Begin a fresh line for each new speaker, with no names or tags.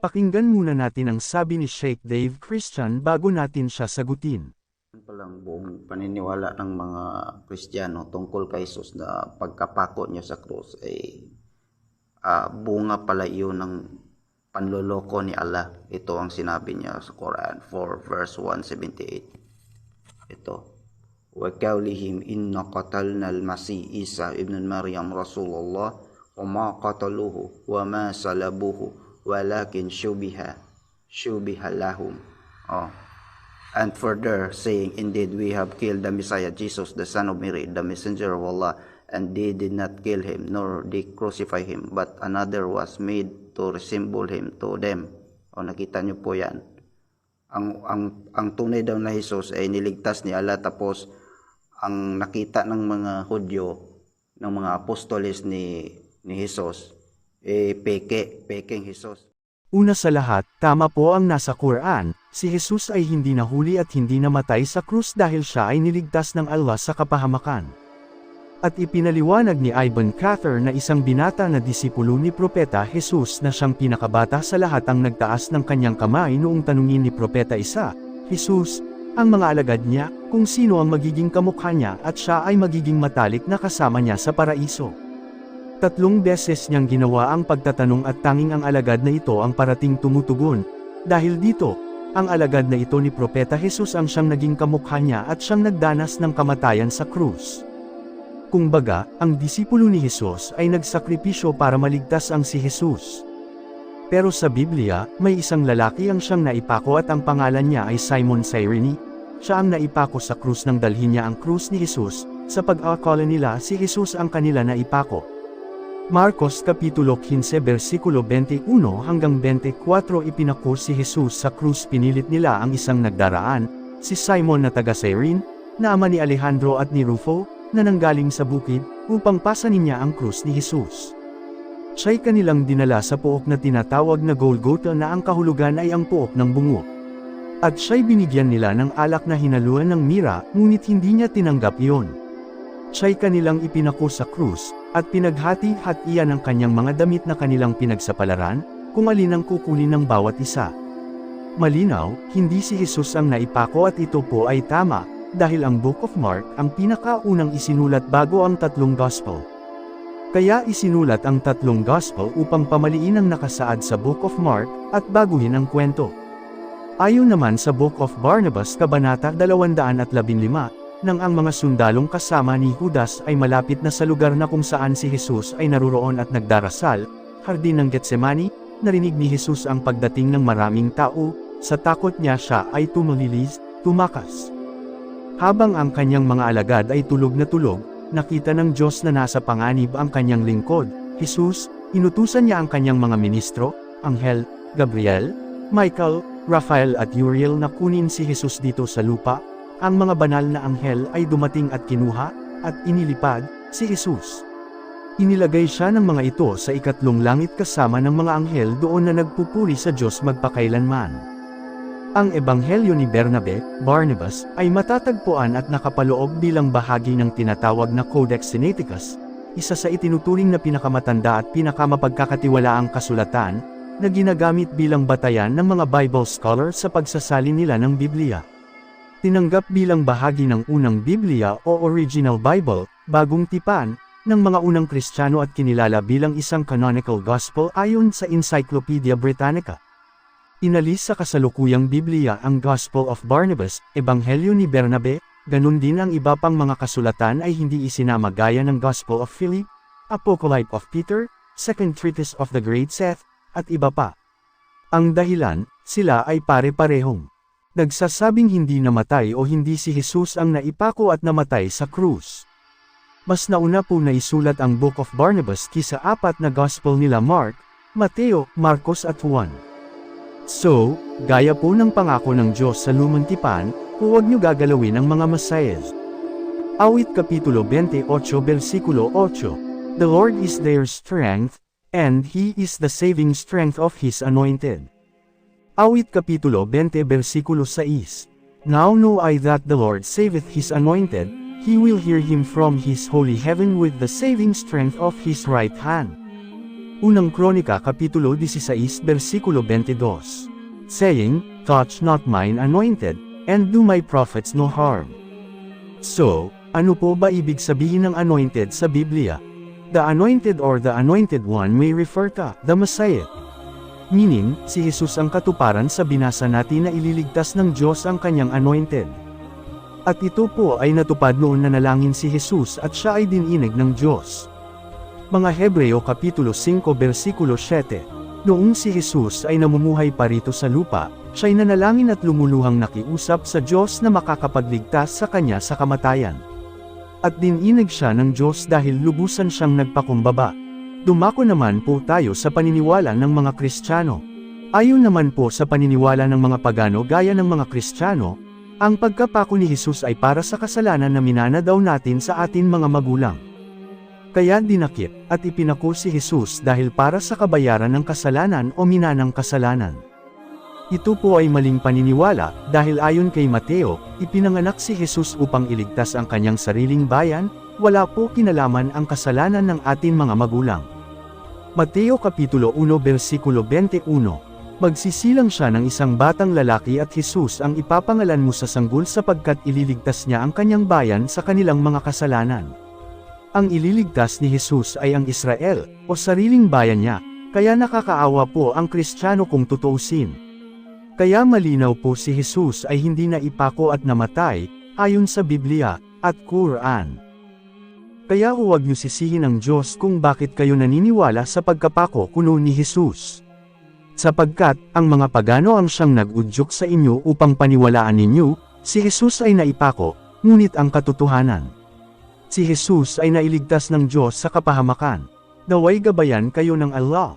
Pakinggan muna natin ang sabi ni Sheikh Dave Christian bago natin siya sagutin.
Palang buong paniniwala ng mga Kristiyano tungkol kay Jesus na pagkapako niya sa krus ay bunga pala iyon ng panloloko ni Allah. Ito ang sinabi niya sa Quran 4 verse 178. Ito, wa qawlihim inna qatalna al-masih Isa ibn Maryam Rasulullah wa ma qataluhu wa ma salabuhu walakin syubiha lahum. And further saying, indeed we have killed the Messiah Jesus, the son of Mary, the messenger of Allah, and they did not kill him, nor they crucify him, but another was made to resemble him to them. Nakita niyo po yan. Ang tunay daw na Jesus ay niligtas ni Allah, tapos ang nakita ng mga Hudyo, ng mga apostoles ni Jesus, pekeng Jesus.
Una sa lahat, tama po ang nasa Quran, si Jesus ay hindi nahuli at hindi namatay sa krus dahil siya ay niligtas ng Allah sa kapahamakan. At ipinaliwanag ni Ibn Kathir na isang binata na disipulo ni Propeta Jesus na siyang pinakabata sa lahat ang nagtaas ng kanyang kamay noong tanungin ni Propeta Isa, Jesus, ang mga alagad niya, kung sino ang magiging kamukha niya at siya ay magiging matalik na kasama niya sa paraiso. 3 beses niyang ginawa ang pagtatanong at tanging ang alagad na ito ang parating tumutugon. Dahil dito, ang alagad na ito ni Propeta Jesus ang siyang naging kamukha niya at siyang nagdanas ng kamatayan sa krus. Kumbaga, ang disipulo ni Jesus ay nagsakripisyo para maligtas ang si Jesus. Pero sa Biblia, may isang lalaki ang siyang naipako at ang pangalan niya ay Simon Cyrene. Siya ang naipako sa krus nang dalhin niya ang krus ni Jesus. Sa pag-akala nila si Jesus ang kanila naipako. Marcos Kapitulo 15 versikulo 21 hanggang 24 ipinako si Jesus sa krus. Pinilit nila ang isang nagdaraan, si Simon na taga Cyrene, na ama ni Alejandro at ni Rufo, na nanggaling sa bukid, upang pasanin niya ang krus ni Jesus. Siya'y kanilang dinala sa pook na tinatawag na Golgotha na ang kahulugan ay ang pook ng bungo. At siya'y binigyan nila ng alak na hinaluan ng mira, ngunit hindi niya tinanggap iyon. Siya'y kanilang ipinako sa krus, at pinaghati-hatian ang kanyang mga damit na kanilang pinagsapalaran, kung alin ang kukunin ng bawat isa. Malinaw, hindi si Jesus ang naipako at ito po ay tama, dahil ang Book of Mark ang pinakaunang isinulat bago ang 3 Gospel. Kaya isinulat ang 3 Gospel upang pamaliin ang nakasaad sa Book of Mark, at baguhin ang kwento. Ayon naman sa Book of Barnabas Kabanata 215, nang ang mga sundalong kasama ni Judas ay malapit na sa lugar na kung saan si Jesus ay naruroon at nagdarasal, hardin ng Getsemani, narinig ni Jesus ang pagdating ng maraming tao, sa takot niya siya ay tumakas. Habang ang kanyang mga alagad ay tulog na tulog, nakita ng Diyos na nasa panganib ang kanyang lingkod, Jesus, inutusan niya ang kanyang mga ministro, Anghel, Gabriel, Michael, Raphael at Uriel na kunin si Jesus dito sa lupa. Ang mga banal na anghel ay dumating at kinuha, at inilipad, si Jesus. Inilagay siya ng mga ito sa ikatlong langit kasama ng mga anghel doon na nagpupuri sa Diyos magpakailanman. Ang ebanghelyo ni Bernabe, Barnabas, ay matatagpuan at nakapaloob bilang bahagi ng tinatawag na Codex Sinaiticus, isa sa itinuturing na pinakamatanda at pinakamapagkakatiwalaang kasulatan, na ginagamit bilang batayan ng mga Bible scholars sa pagsasalin nila ng Biblia. Tinanggap bilang bahagi ng unang Biblia o Original Bible, bagong tipan, ng mga unang Kristiyano at kinilala bilang isang canonical gospel ayon sa Encyclopedia Britannica. Inalis sa kasalukuyang Biblia ang Gospel of Barnabas, Ebanghelyo ni Bernabe, ganun din ang iba pang mga kasulatan ay hindi isinama gaya ng Gospel of Philip, Apocalypse of Peter, Second Treatise of the Great Seth, at iba pa. Ang dahilan, sila ay pare-parehong nagsasabing hindi namatay o hindi si Jesus ang naipako at namatay sa krus. Mas nauna po na isulat ang Book of Barnabas kisa 4 na Gospel nila Mark, Mateo, Marcos at Juan. So, gaya po ng pangako ng Diyos sa lumang tipan, huwag niyo gagalawin ang mga Masayas. Awit Kapitulo 28 versikulo 8, The Lord is their strength, and He is the saving strength of His anointed. Awit Kapitulo 20 versikulo 6, Now know I that the Lord saveth his anointed, he will hear him from his holy heaven with the saving strength of his right hand. Unang Kronika Kapitulo 16 versikulo 22. Saying, touch not mine anointed, and do my prophets no harm. So, ano po ba ibig sabihin ng anointed sa Biblia? The anointed or the anointed one may refer to the Messiah. Meaning, si Jesus ang katuparan sa binasa natin na ililigtas ng Diyos ang kanyang anointed. At ito po ay natupad noon na nalangin si Jesus at siya ay dininig ng Diyos. Mga Hebreo Kapitulo 5 versikulo 7. Noong si Jesus ay namumuhay pa rito sa lupa, siya'y nanalangin at lumuluhang nakiusap sa Diyos na makakapagligtas sa kanya sa kamatayan. At dininig siya ng Diyos dahil lubusan siyang nagpakumbaba. Dumako naman po tayo sa paniniwala ng mga Kristiyano. Ayon naman po sa paniniwala ng mga pagano gaya ng mga Kristiyano, ang pagkapako ni Jesus ay para sa kasalanan na minana daw natin sa atin mga magulang. Kaya dinakip at ipinako si Jesus dahil para sa kabayaran ng kasalanan o minanang kasalanan. Ito po ay maling paniniwala dahil ayon kay Mateo, ipinanganak si Jesus upang iligtas ang kanyang sariling bayan, wala po kinalaman ang kasalanan ng ating mga magulang. Mateo Kapitulo 1 versikulo 21. Magsisilang siya ng isang batang lalaki at Jesus ang ipapangalan mo sa sanggol sapagkat ililigtas niya ang kanyang bayan sa kanilang mga kasalanan. Ang ililigtas ni Jesus ay ang Israel, o sariling bayan niya, kaya nakakaawa po ang Kristiyano kung tutuusin. Kaya malinaw po si Jesus ay hindi na ipako at namatay, ayon sa Biblia at Quran. Kaya huwag niyo sisihin ang Diyos kung bakit kayo naniniwala sa pagkapako kuno ni Jesus. Sapagkat, ang mga pagano ang siyang nag-udyok sa inyo upang paniwalaan ninyo, si Jesus ay naipako, ngunit ang katotohanan. Si Jesus ay nailigtas ng Diyos sa kapahamakan. Naway gabayan kayo ng Allah.